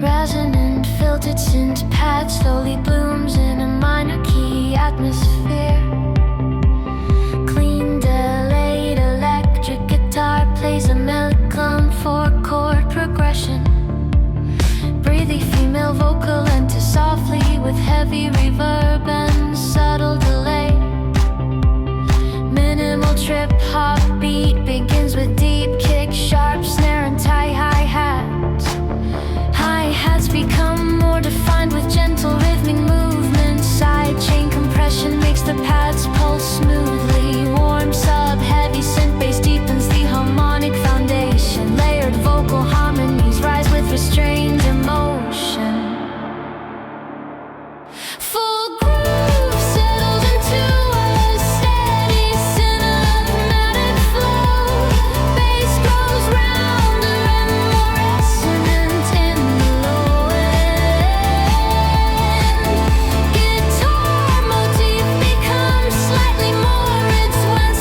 Resonant, filtered synth pad slowly blooms in a minor key atmosphere. Clean, delayed electric guitar plays a mellow 4-chord progression. Breathy female vocal enters softly with heavy reverb and subtle delay. Minimal trip hop beat begins with deep kick, sharp snare and tight hi-hats. Hi-hats become more defined with gentle rhythmic movements. Side chain compression makes the pads pulse smoothly. Warm sub heavy synth bass deepens the harmonic foundation. Layered vocal harmonies rise with restrained emotion. Full groove settles into a steady cinematic flow. Bass goes rounder and more resonant in the low end. Guitar motif becomes slightly more, it's when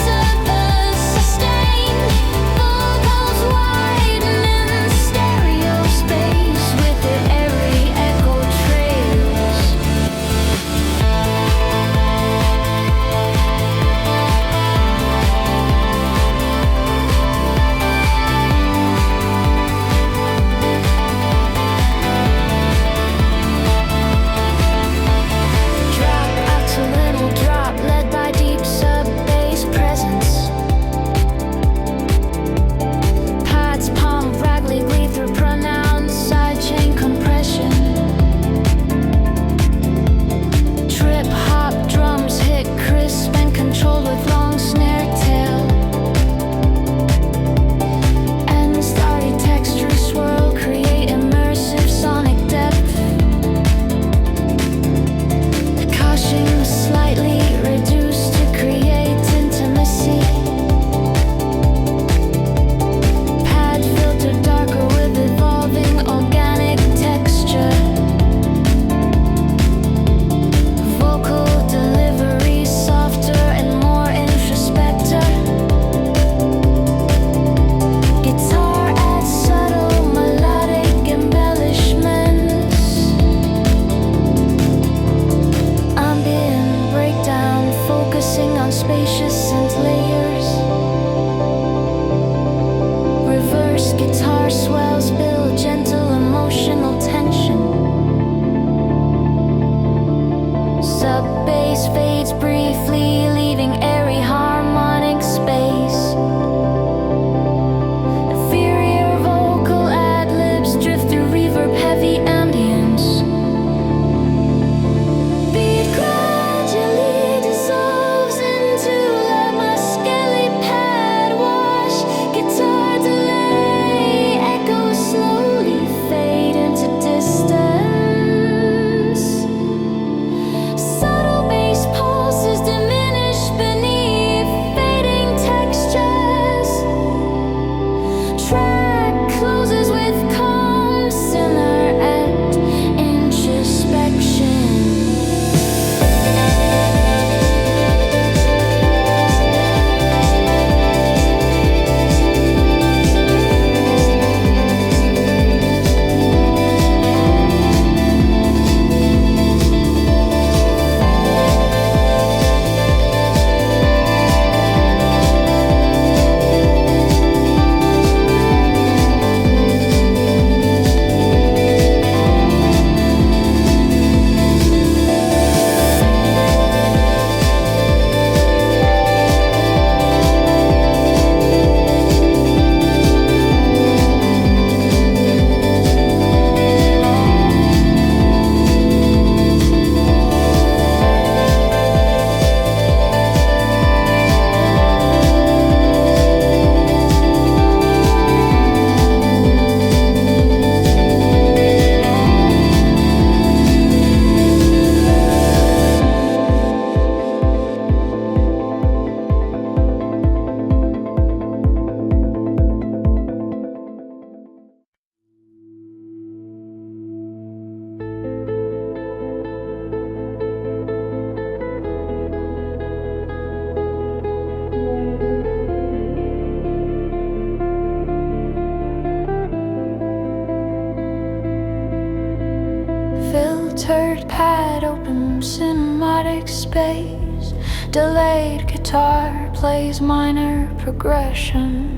filtered pad, open cinematic space. Delayed guitar plays minor progression.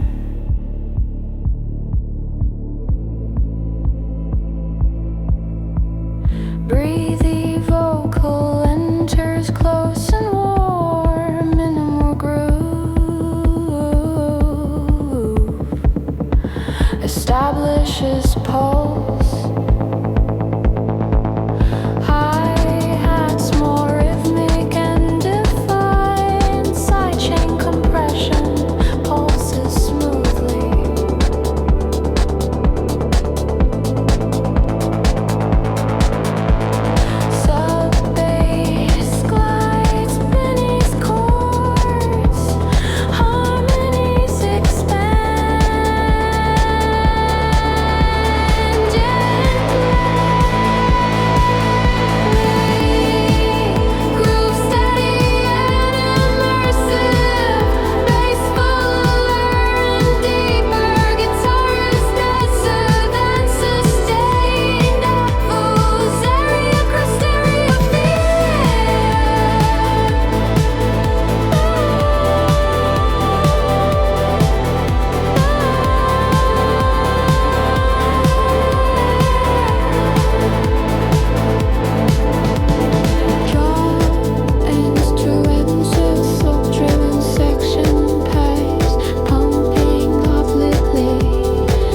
Breathy vocal enters close and warm, minimal groove establishes pulse. Hi-hats more rhythmic and defined, sidechain compression pulses smoothly. Sub-bass glides beneath chords, harmonies expand gently. Groove steady and immersive, bass fuller and deeper, guitar is denser than sustained echoes, area across stereo instrumental, slow-driven section pace, pumping obliquely,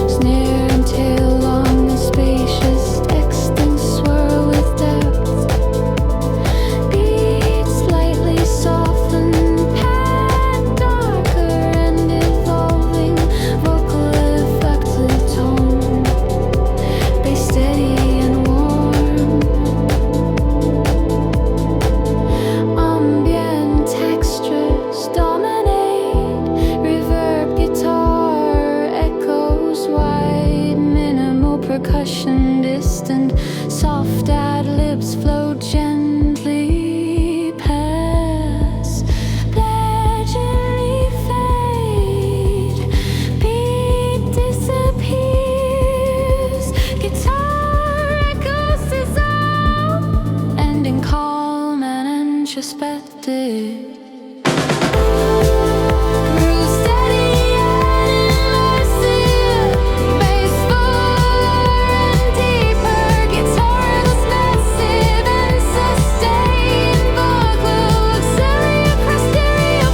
snare and tail long and spacious, extends swirl with depth, beats slightly softened, pad darker and evolving, vocal effective tone, bass steady and warm. Ambient textures dominate, reverb guitar echoes wide, minimal percussion distant, soft ad-libs flow gently past, gradually fade, beat disappears, guitar echoes dissolve, ending calm and introspective. Groove steady and immersive, bass fuller and deeper, guitar is massive and sustained, vocal area across stereo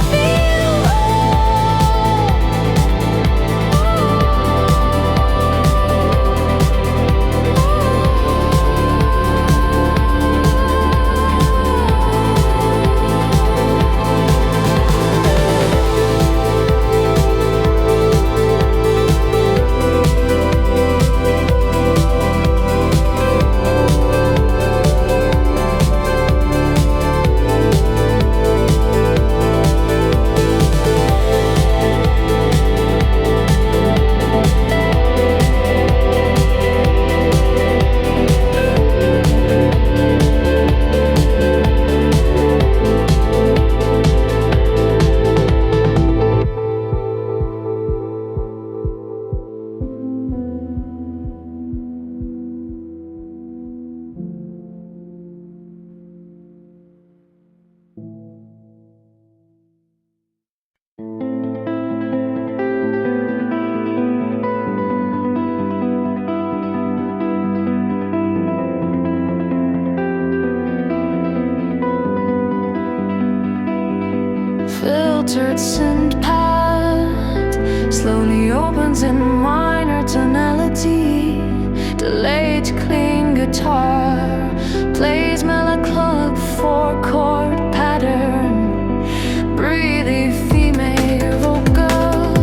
filtered synth pad slowly opens in minor tonality, delayed clean guitar plays mellow club 4-chord pattern, breathy female vocal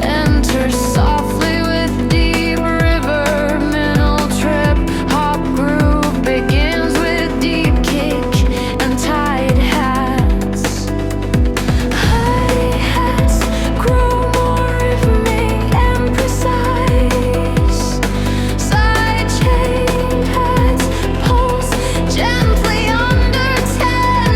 enters softly with deep river, middle trip hop groove begins with deep kick and tight hats. Hi-hats grow more rhythmic and precise, sidechain pads pulse gently under 10.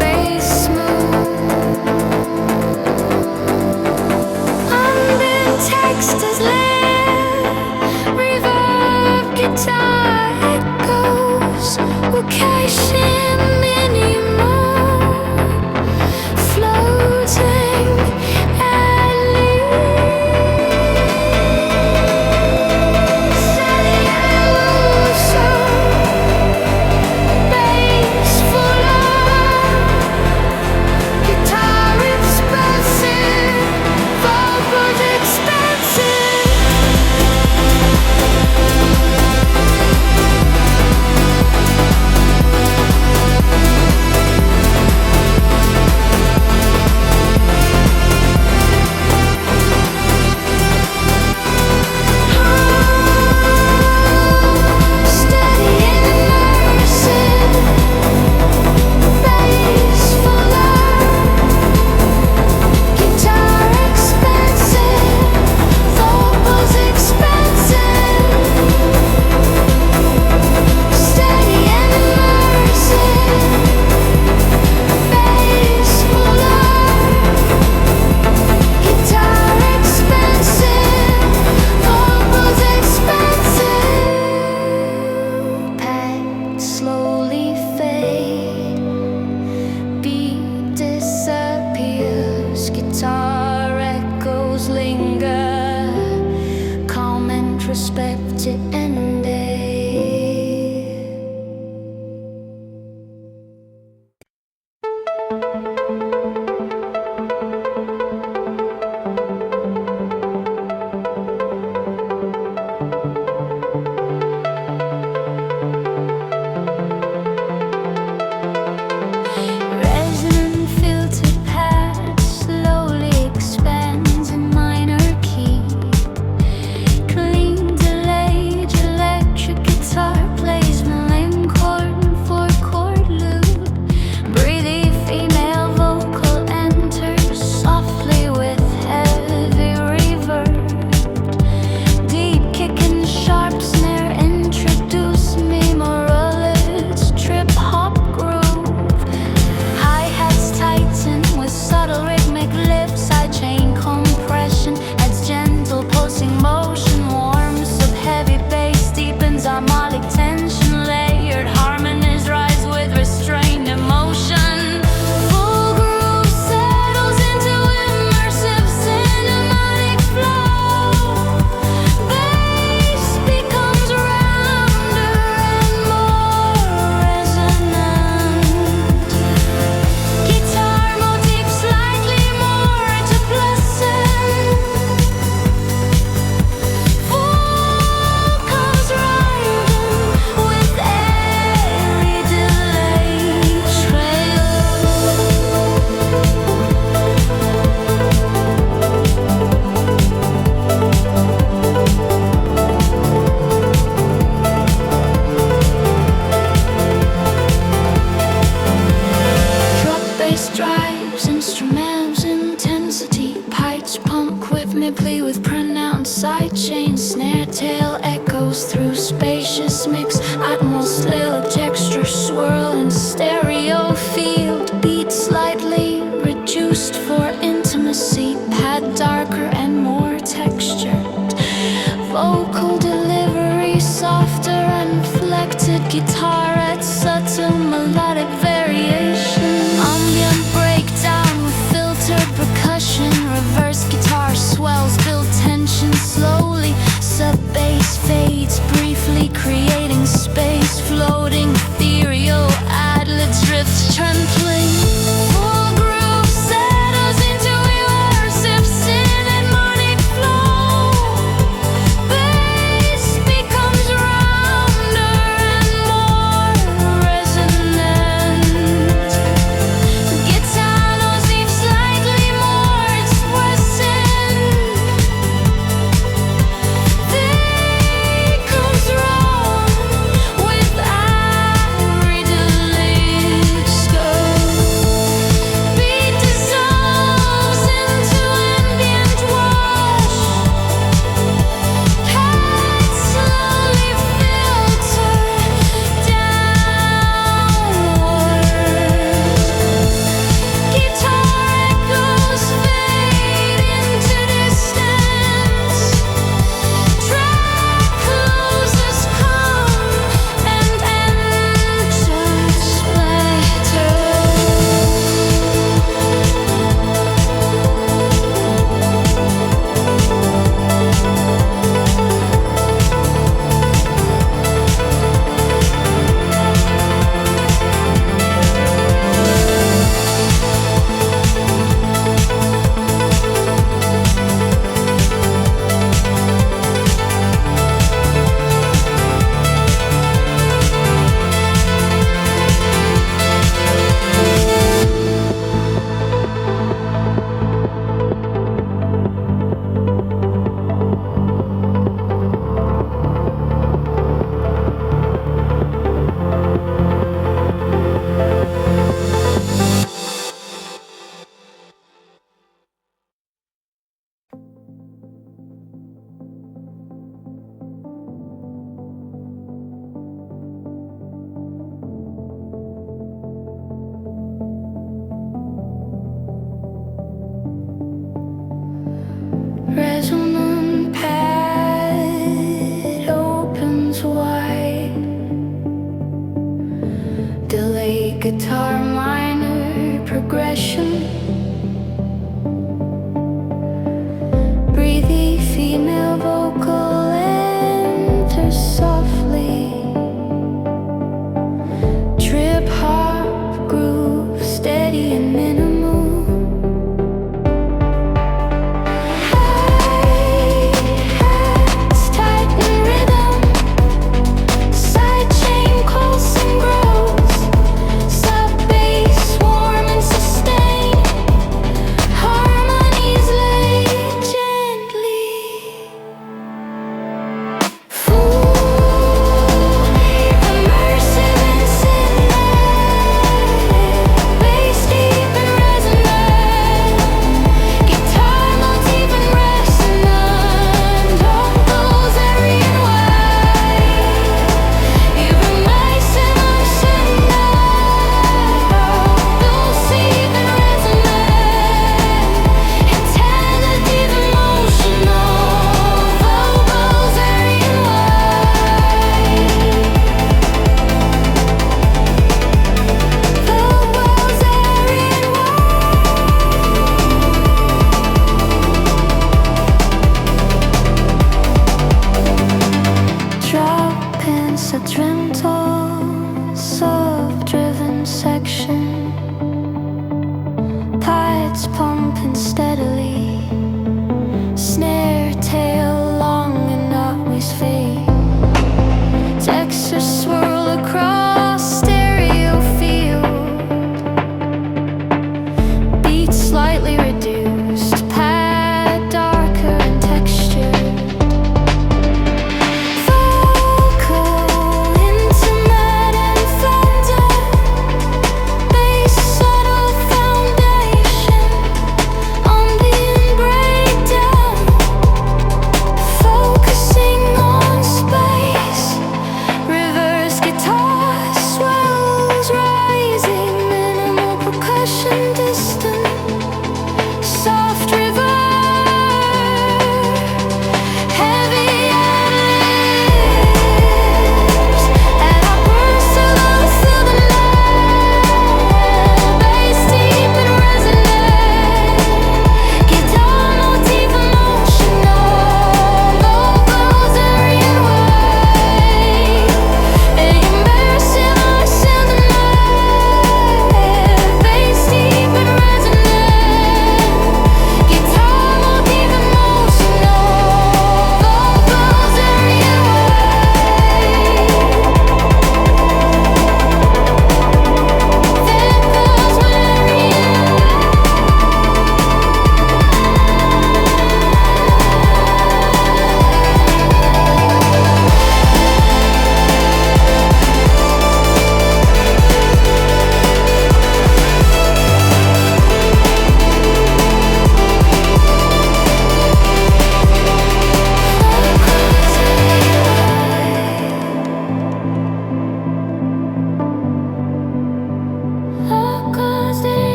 Bass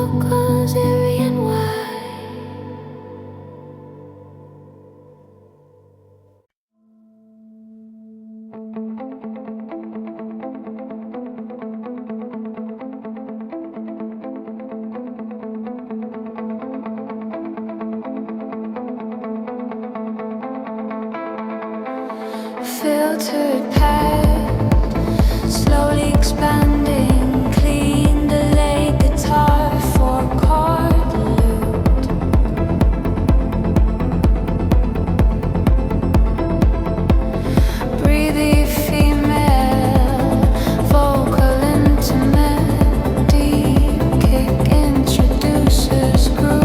vocals eerie and wide. Filtered past, slowly expanding, clean delay guitar for chord loop. Breathy female, vocal intimate, deep kick introduces groove.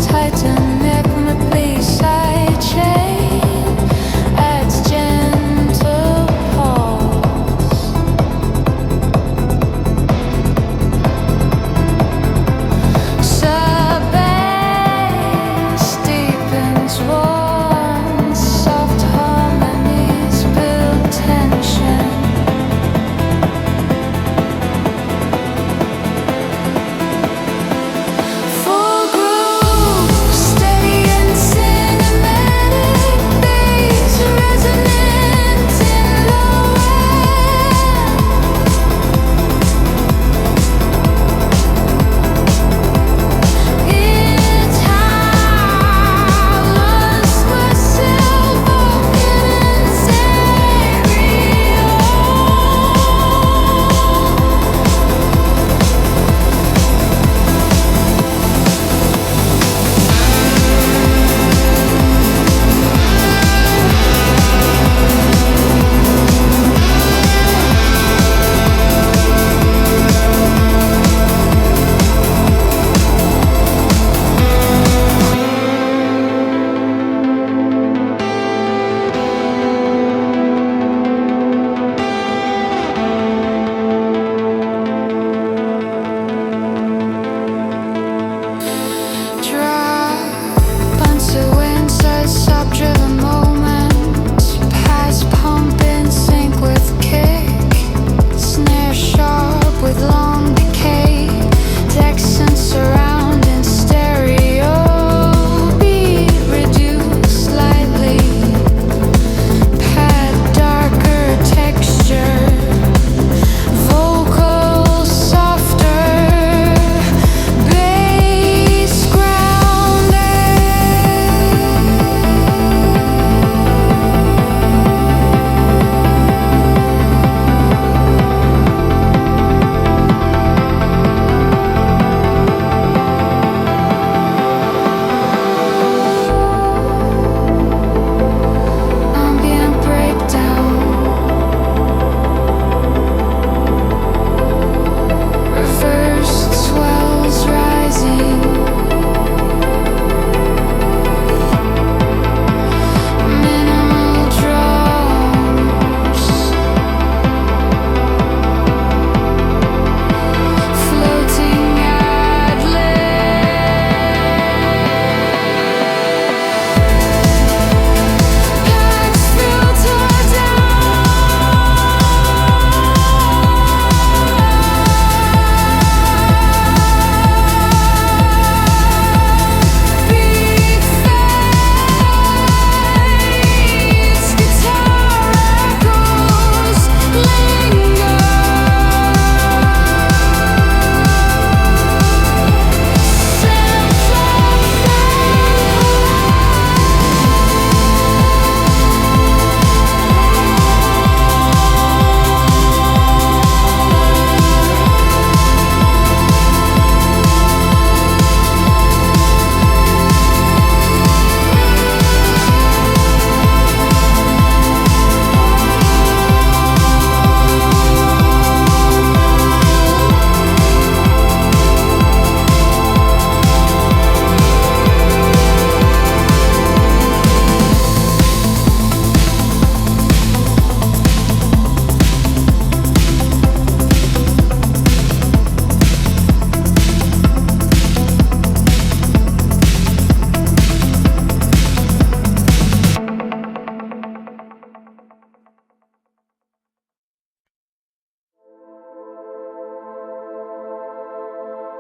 Titan, rhythmically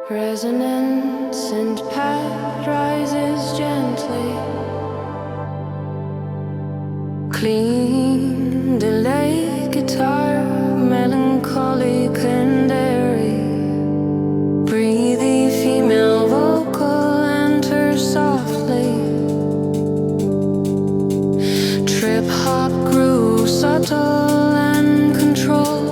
Resonance and pad rises gently. Clean delay guitar, melancholic and airy. Breathy female vocal enters softly. Trip hop groove subtle and controlled.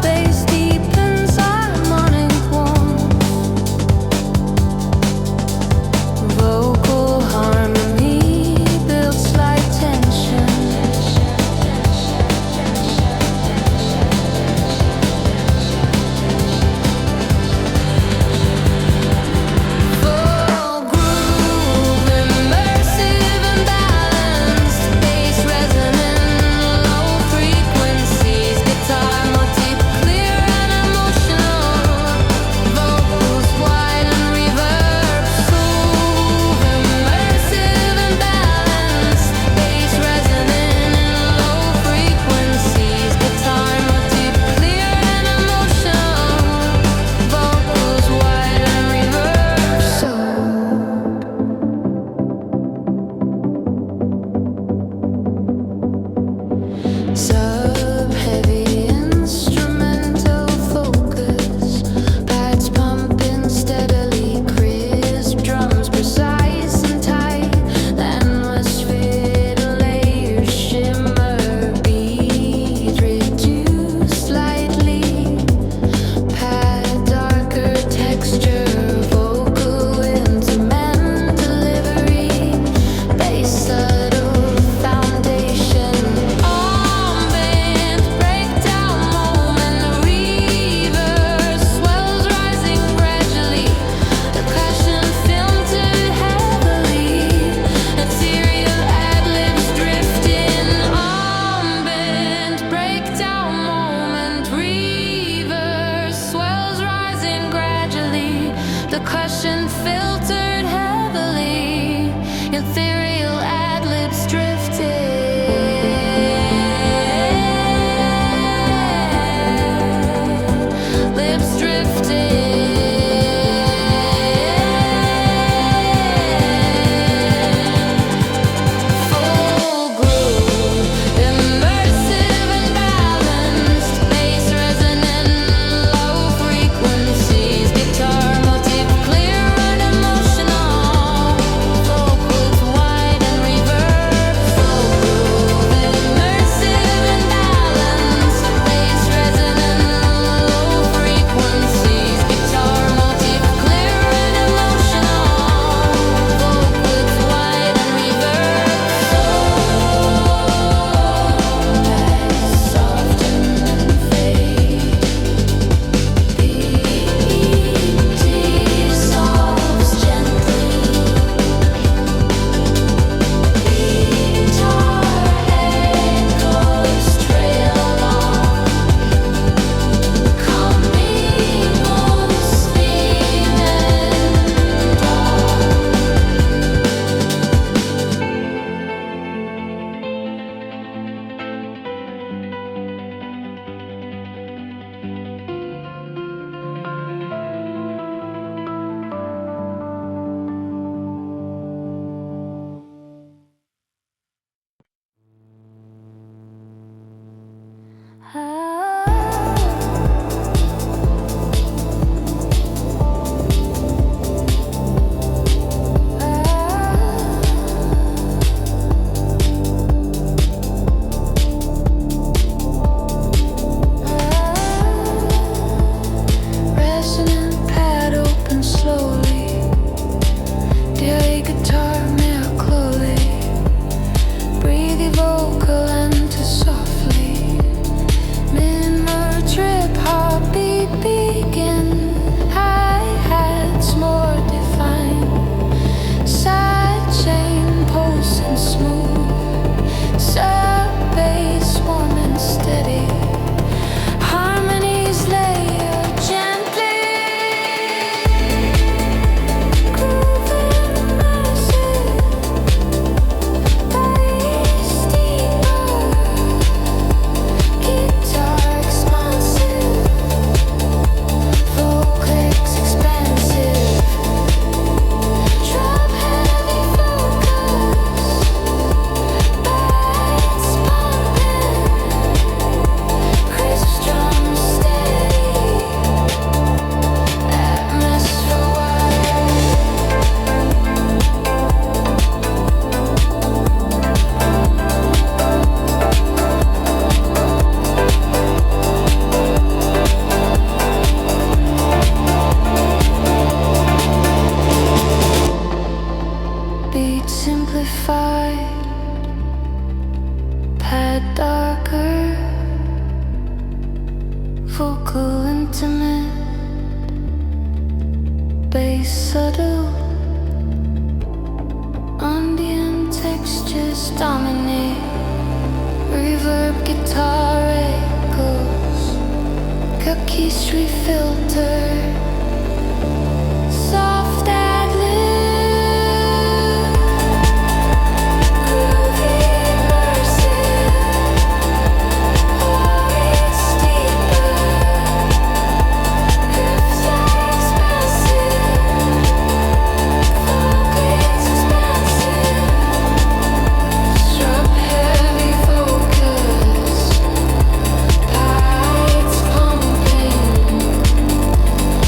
Bass vocal intimate, bass subtle, ambient textures dominate, reverb guitar echoes, cookie street filter, soft ad lib, groovy immersive, it's deeper, grooves are expressive, focus expansive, sharp heavy focus, lights pumping,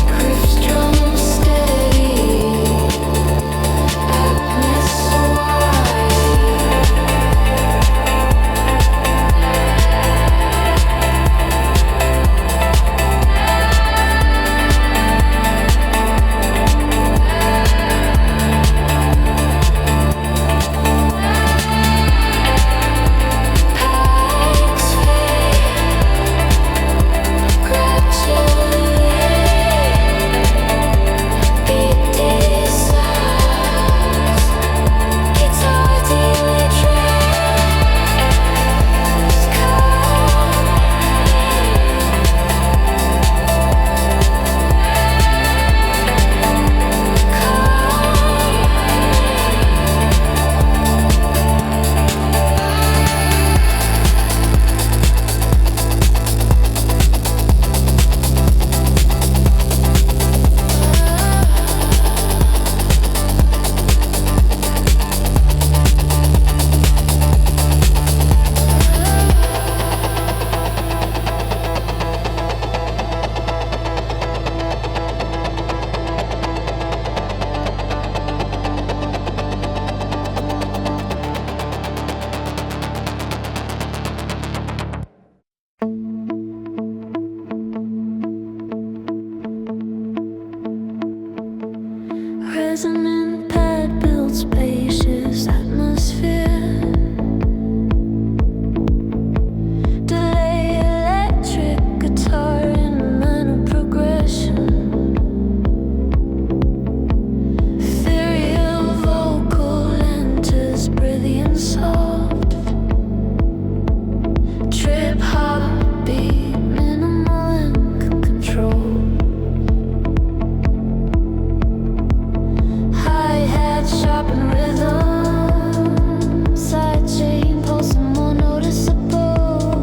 grooves drum steady, darkness wide. Pipes fade gradually, beat decides, guitar dealer tracks, resonant pad builds spacious atmosphere. Delay electric guitar in minor progression. Ethereal vocal enters brilliant soft. Trip hop beat minimal and control. Hi-hat sharp and rhythm, side chain pulsing more noticeable,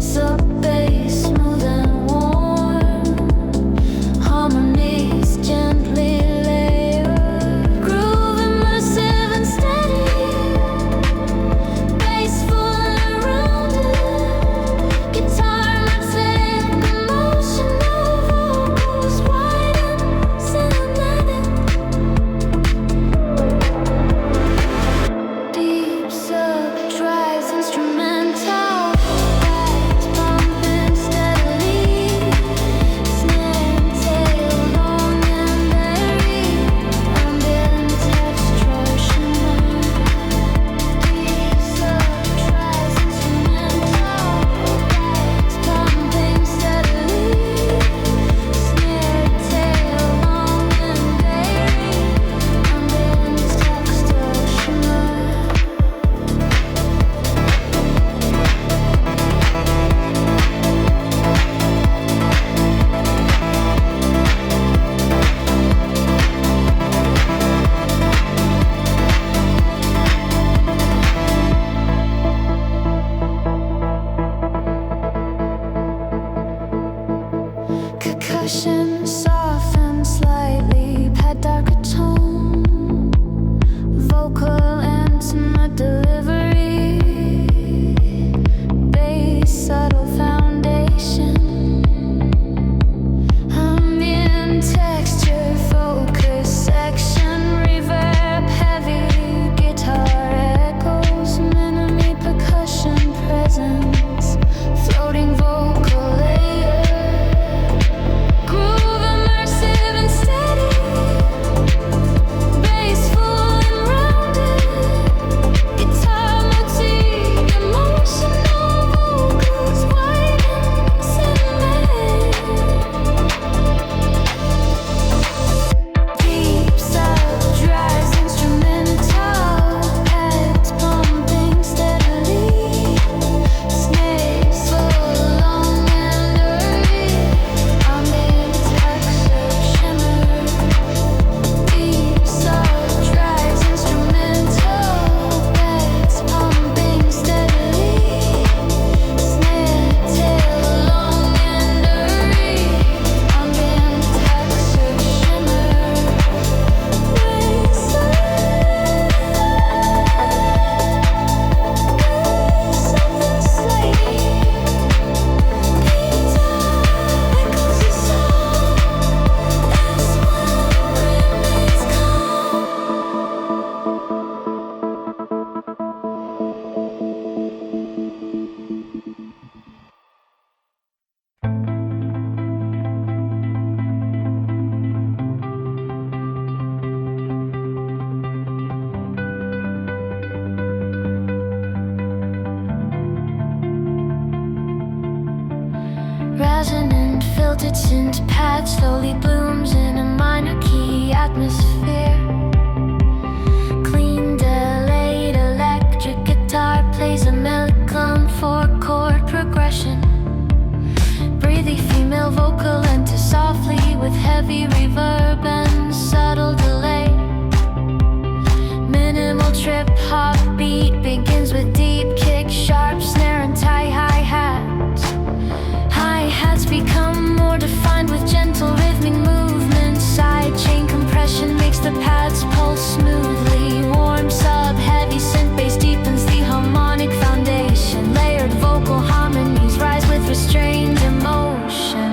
sub-bass smooth and warm, harmonies gently layered, groove immersive and steady, bass full and rounded, guitar rhythmic, emotional vocals wide and cinematic. Deep sub drives instrumental, bass pumping steadily, snare and tail long and varied, ambient texture shimmer. Deep sub drives instrumental, bass pumping steadily, snare and tail long and varied, ambient texture shimmer. Percussion softened slightly, pad darker tone, vocal intimate delivery, bass subtle foundation, ambient texture focus section, reverb heavy, guitar echoes, mini percussion presence, floating vocal layer. Groove immersive and steady, bass full and rounded, guitar vocal into softly with heavy reverb and subtle delay. Minimal trip hop beat begins with deep kick, sharp snare and tie hi-hats. Hi-hats become more defined with gentle rhythmic movements. Side chain compression makes the pads pulse smoothly. Warm sub heavy synth bass deepens the harmonic foundation. Layered vocal harmonies rise with restrained emotion.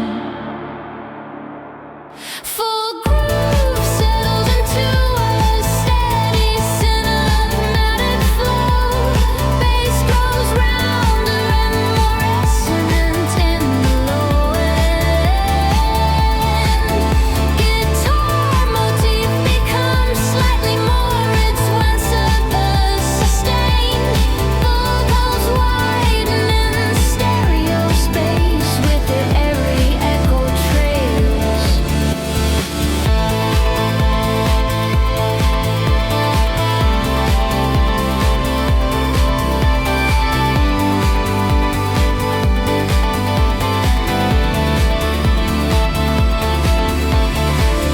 Full groove settles into a steady cinematic flow. Bass grows rounder and more resonant in the low end. Guitar motif becomes slightly more its once a sustained. Vocals widen in stereo space with their airy echo trails.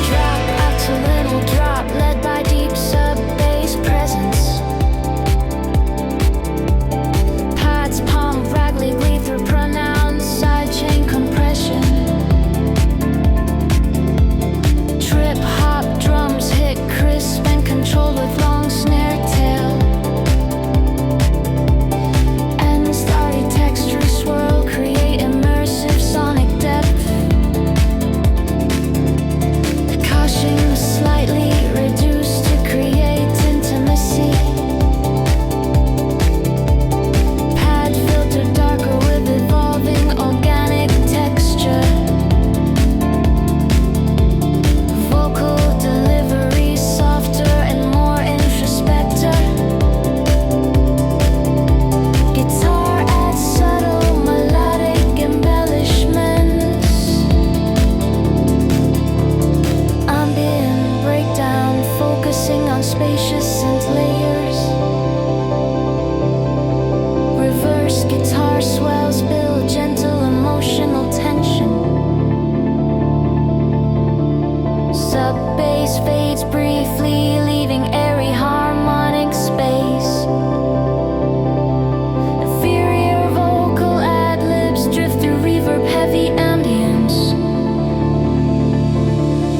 Drop out to little drop, led by deep sub-bass presence. Pads pump raggedly through pronounced sidechain compression. Trip hop drums hit crisp and controlled with long snare tail. And starry texture swirl create immersive sonic depth. Caution slightly reduced to create intimacy. Pad filter darker with evolving organic texture. Vocal delivery softer and more introspector. Guitar adds subtle melodic embellishments. Ambient breakdown focusing on spacious synth layers. Reverse guitar swells build gentle emotional tension. Sub-bass fades briefly, leaving airy harmonic space. Inferior vocal ad-libs drift through reverb-heavy ambience.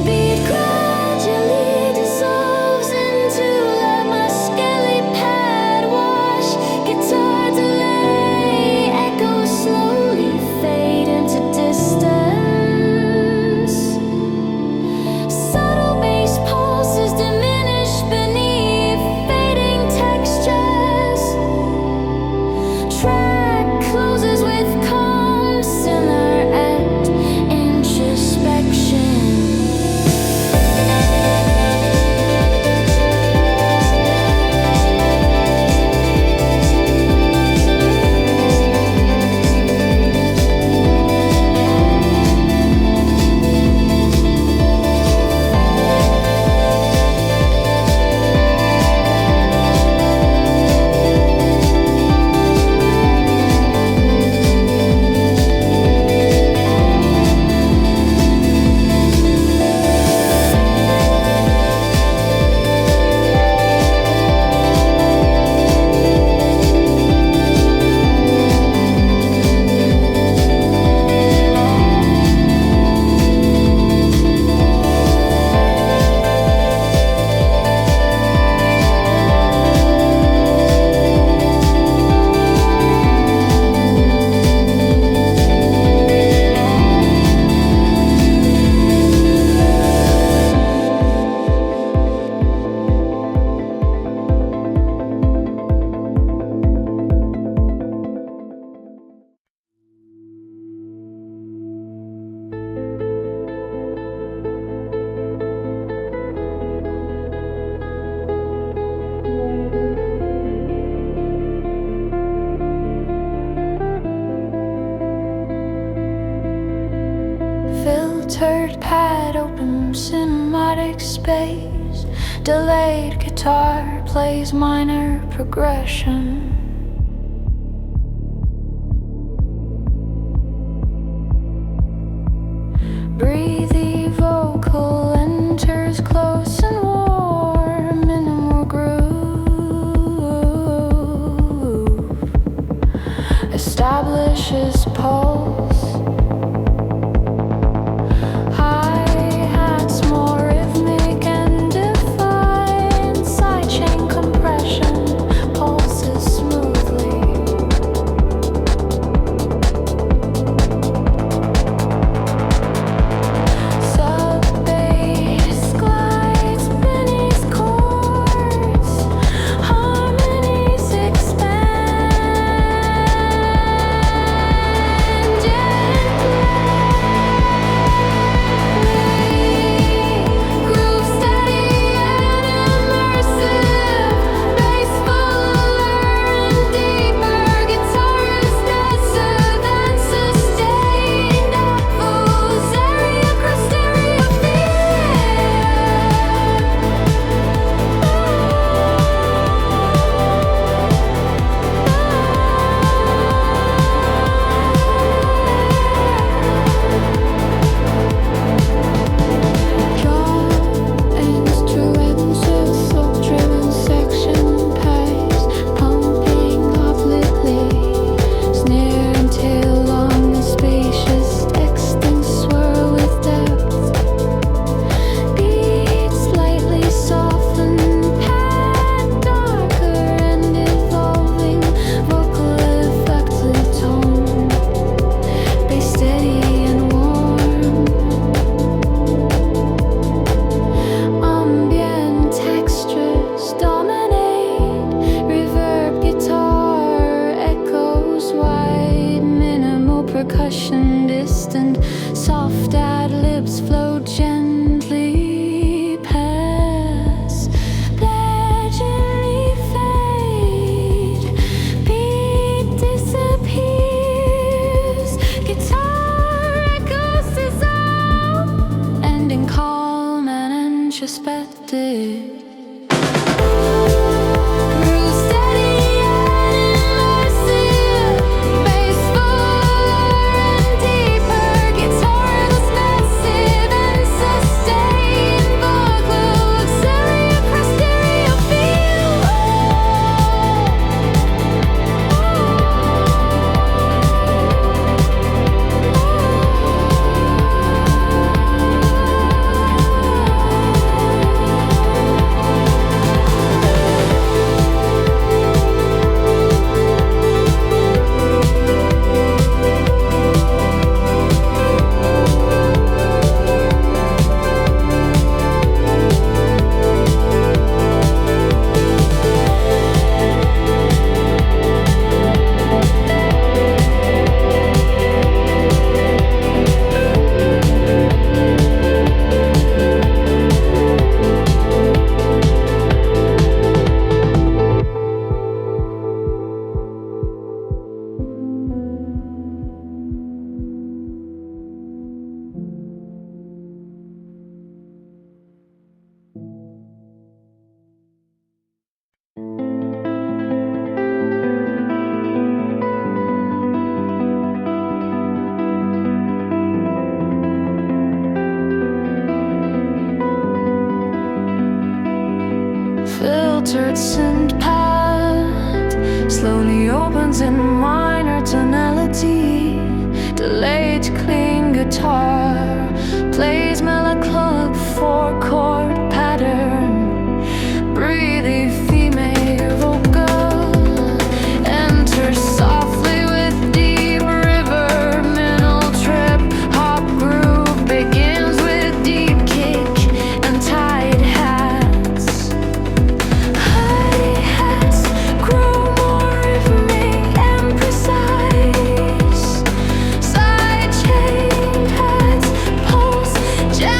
Beat gradually dissolves into a muscly pad wash. Guitar delay echoes slowly fade into distance. Subtle bass pulses diminish beneath fading textures. Track closes with calm simmer and introspection. Filtered pad open cinematic space. Delayed guitar plays minor progression. Breathy vocal enters close and warm, minimal groove establishes pulse. Hi-hats more rhythmic and defined, sidechain compression pulses smoothly. Sub-bass glides beneath chords, harmonies expand gently. Groove steady and immersive, bass fuller and deeper, guitar is denser than sustained echoes, area across stereo instrumental, folk-driven section pace, pumping completely. Snare and tail long and spacious, texting swirl with depth. Beats slightly softened, pad darker and evolving. Vocal effective tone, bass steady and warm. Ambient textures dominate, reverb guitar echoes wide, minimal percussion distant, soft ad-libs flow gently past, gradually fade, beat disappears, guitar echoes dissolve, ending calm and introspective. Groove steady and immersive, bass fuller and deeper, guitar is massive and sustained, vocal auxiliary across stereo filtered synth pad slowly opens in minor tonality. Delayed clean guitar plays melodic 4-chord pattern. Breathy female vocal enters softly with deep river, middle trip, hop groove begins with deep kick and tight hats. Hi-hats grow more rhythmic and precise. Sidechain pads pulse gently.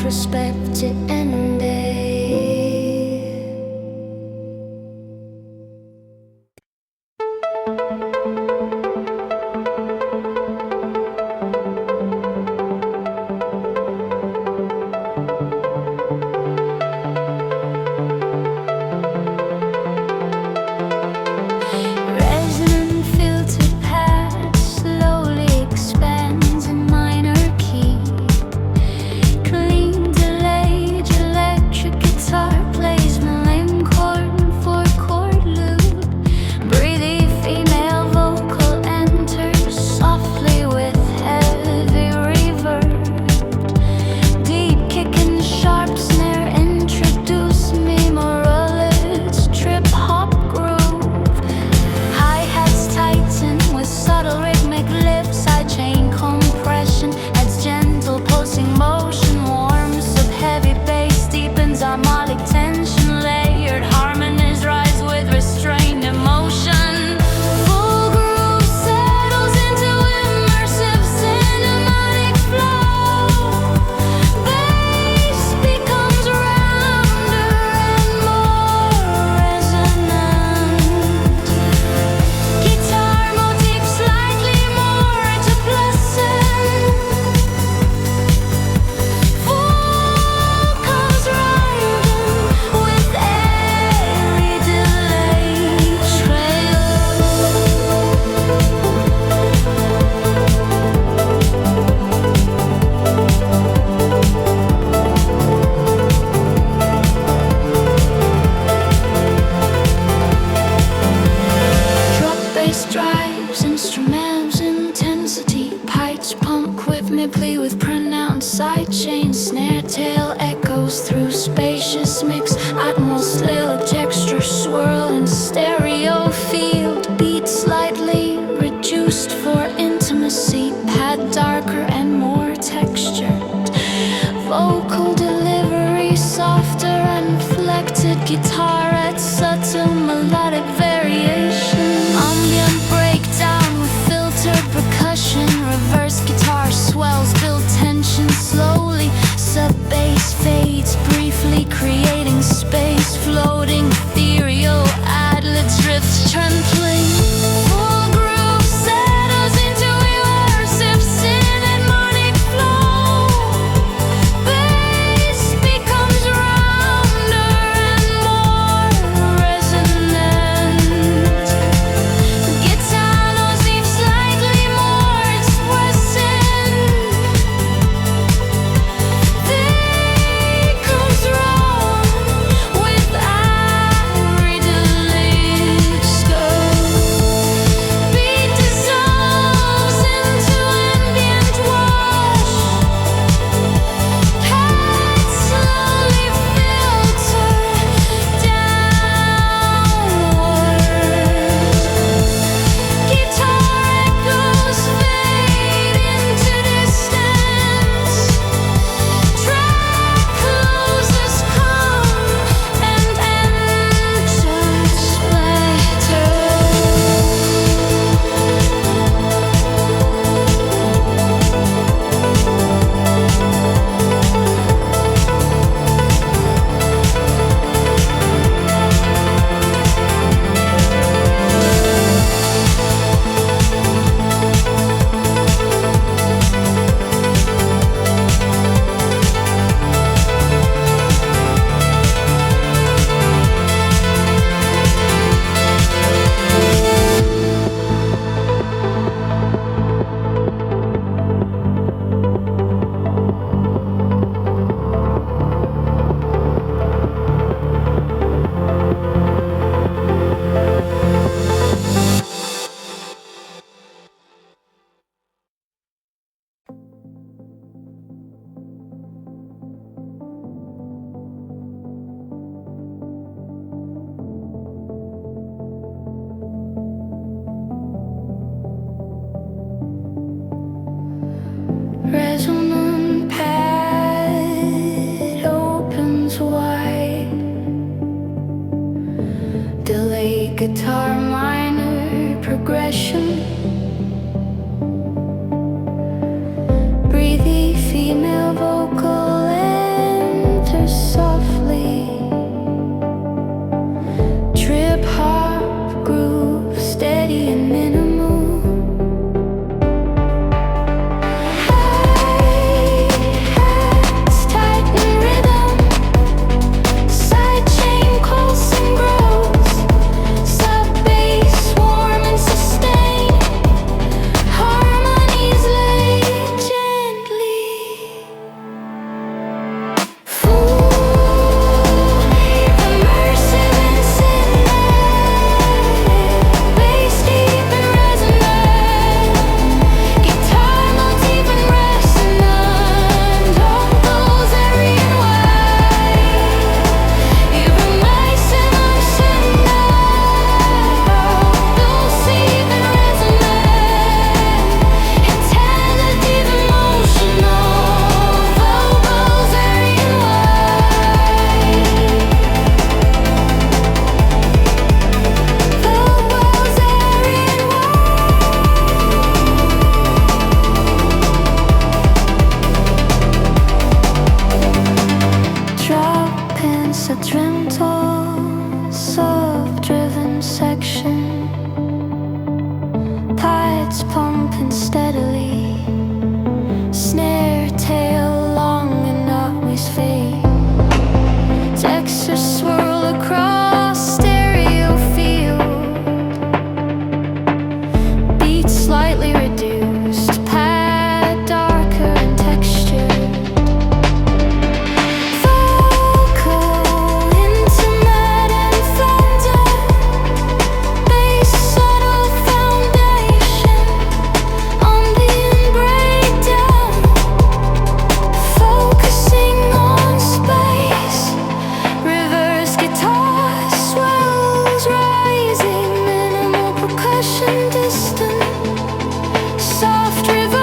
retrospective ending. Resonant filter pad slowly expands in minor key. Clean delayed electric guitar plays Malayan chord and four-chord loop. Breathy female vocal enters softly with heavy reverb. Deep kick and sharp snare introduce me more its trip-hop groove. Hi-hats tighten with subtle rhythmic lifts. Sidechain compression adds gentle pulsing motion. Warms up heavy bass, deepens harmonic tension. Layered harmonies rise with restrained emotion. Full groove settles into immersive cinematic flow. Bass becomes rounder and more resonant. Guitar motif slightly more to pleasant. Full comes riding with airy delay trail. Drop bass drives, instrumentals intensity. Pipes pump rhythmically with pronounced sidechain. Snare tail echoes through spacious mix. Atmos little texture swirl in stereo field. Beat slightly reduced for intimacy. Pad darker and more textured. Vocal delivery softer and inflected. Guitar adds subtle melodic variation. Ambient breakdown with filtered percussion. Reverse guitar swells, build tension slowly. Sub bass fades briefly, creating space. Floating ethereal ad-libs drifts gently. Full groove settles into immersive cinematic flow. Bass becomes rounder and more gentle, soft-driven section. Pipes pumping steadily, snare tail long and always fade. Textures swirl across stereo field, beats slightly reduced, pad darker and textured. Vocal, intimate and thunder, bass subtle foundation, ambient breakdown, focusing on space. Reverse guitar swells rising, minimal percussion distant, soft reverb,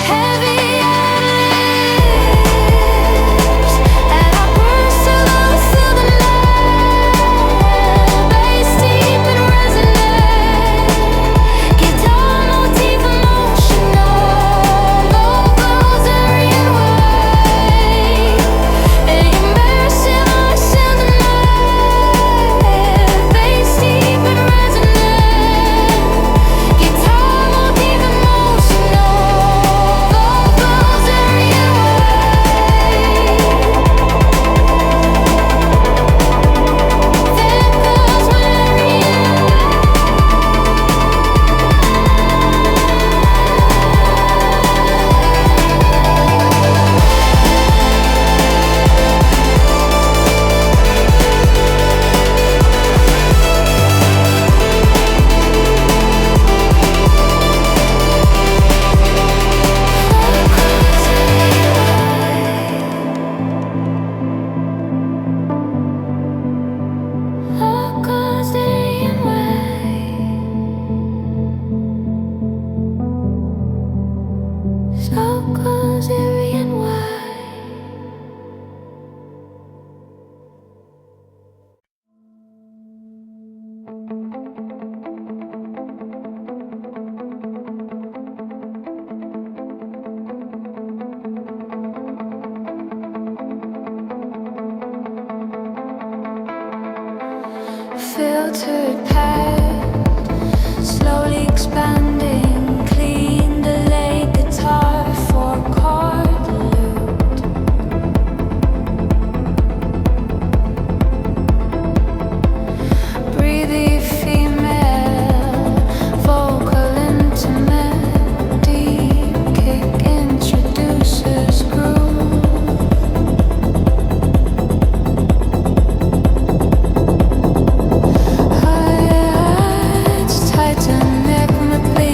heavy ad-libs, and I burst along through the night, bass deep and resonant, guitar motif emotional, vocals Aryan way, immersive on sound and light, bass deep and resonant, guitar motif emotional, vocals Aryan filtered pad, slowly expanding, clean delayed guitar for chord loop. Breathy female, vocal intimate, deep kick introduces groove. Hi-hats tighten rhythmically,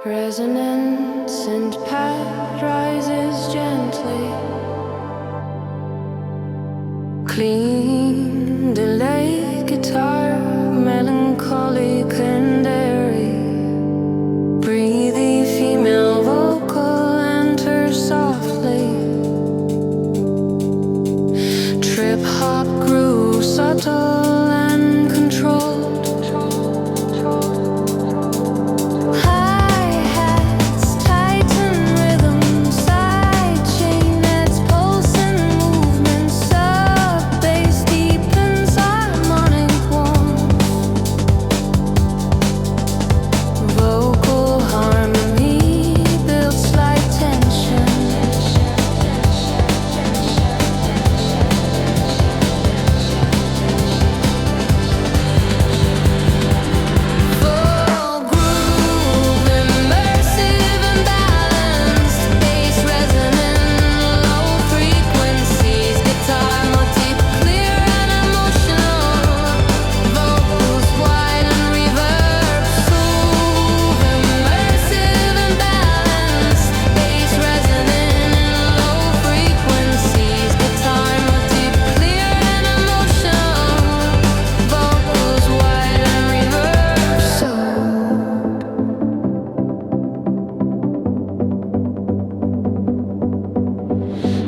Resonance and pad rises gently. Clean delay guitar, melancholic and airy. Breathy female vocal enters softly. Trip hop groove, subtle and controlled.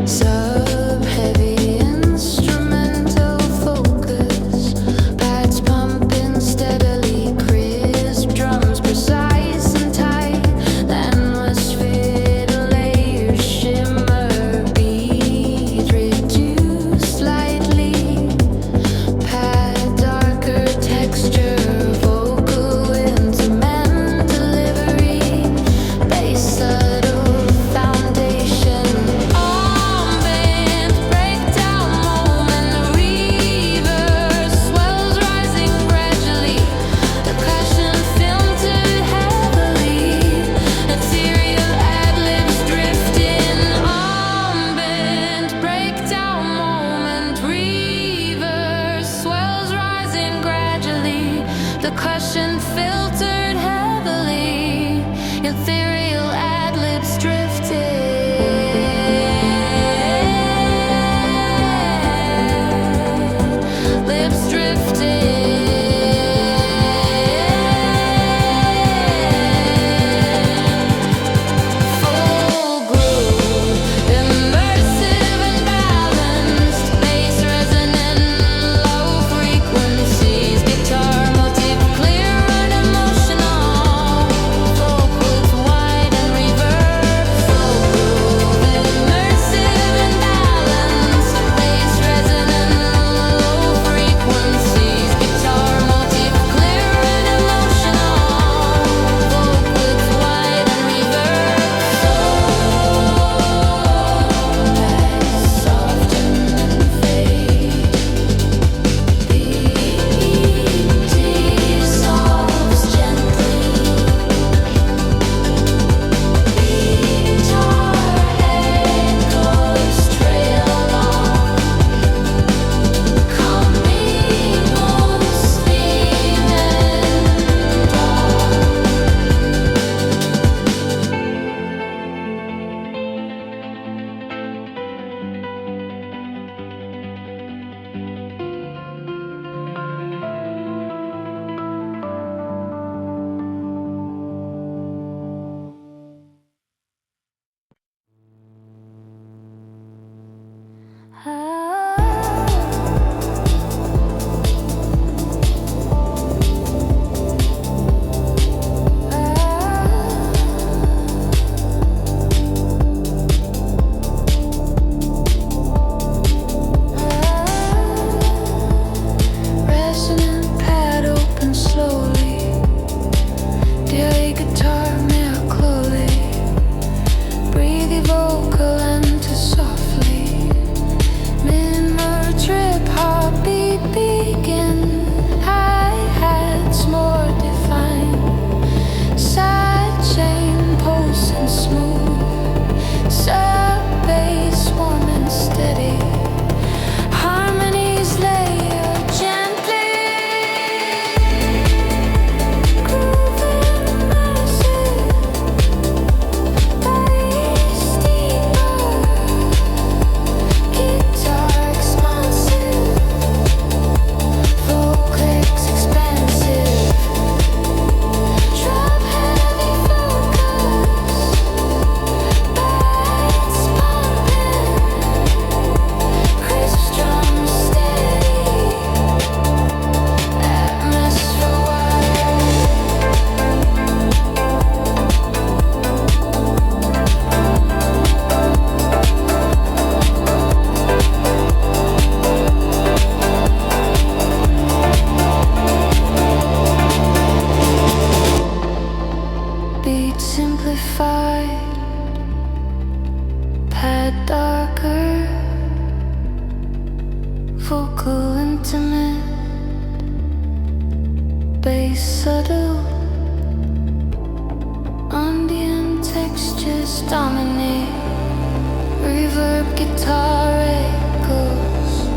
Sub-heavy instrumental focus, pads pumping steadily, crisp drums precise and tight, endless fiddle layers shimmer, beat reduced slightly, pad darker texture, vocal instrument delivery, bass subtle foundation. Percussion filtered heavily, ethereal ad-libs drifting, lips drifting. Full groove, immersive and balanced, bass resonant, low frequencies, guitar motif clear. continent. Bass subtle, ambient textures dominate. Reverb guitar echoes,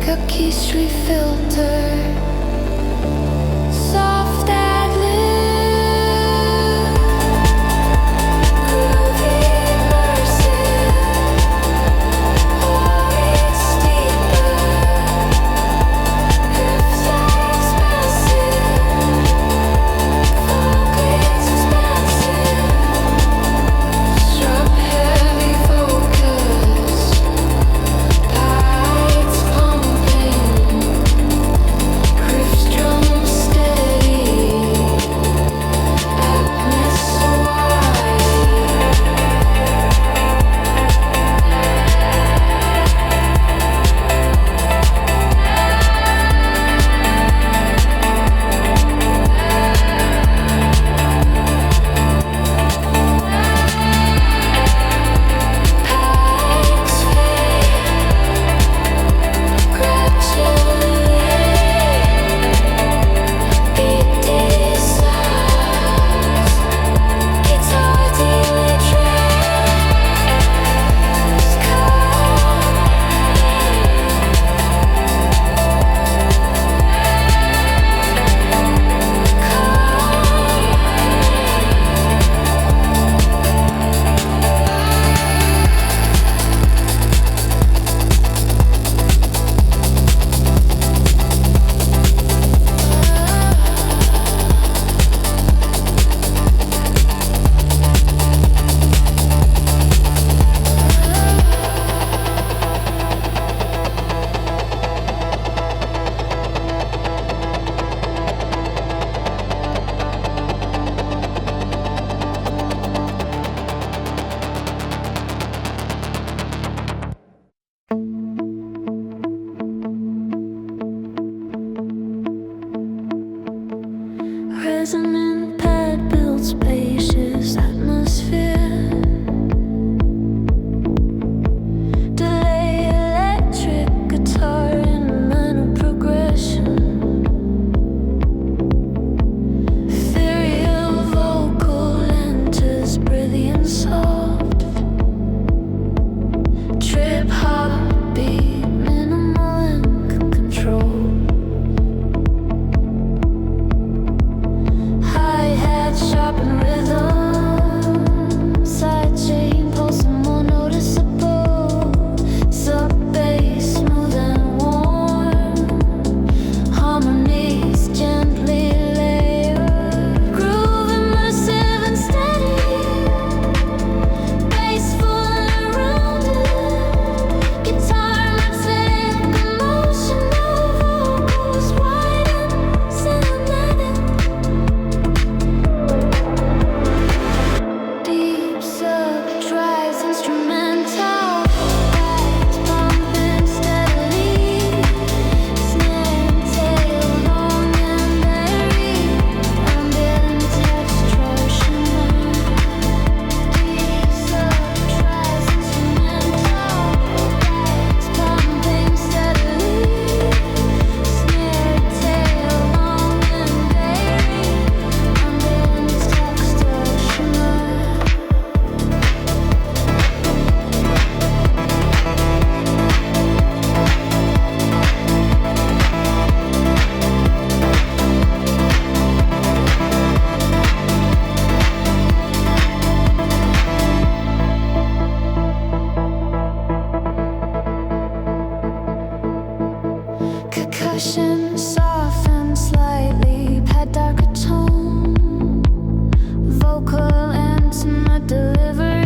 cookie street filter, soft ad lib, groovy immersive, voice deeper, hypnotize massive, focus expansive, strap heavy focus, lights pumping, riffs drum steady, darkness wide. Packs fade gradually, beat decides, guitar dealer tracks, resonant pad builds spacious atmosphere. Delay electric guitar in minor progression. Ethereal vocal enters brilliant soft. Trip hop beat minimal and control. Hi-hat sharp and rhythm, side chain pulsing more noticeable, sub-bass smooth and warm, harmonies gently layered, groove immersive and steady, bass full and rounded, guitar magnetic, emotional vocals wide and cinematic. Deep sub drives instrumental, lights pumping steadily, snare and tail long and varied, ambient texture shimmer. Deep sub drives instrumental, lights pumping steadily, snare and tail long and varied, ambient texture shimmer. Percussion softened slightly, pad darker tone, vocal intimate delivery.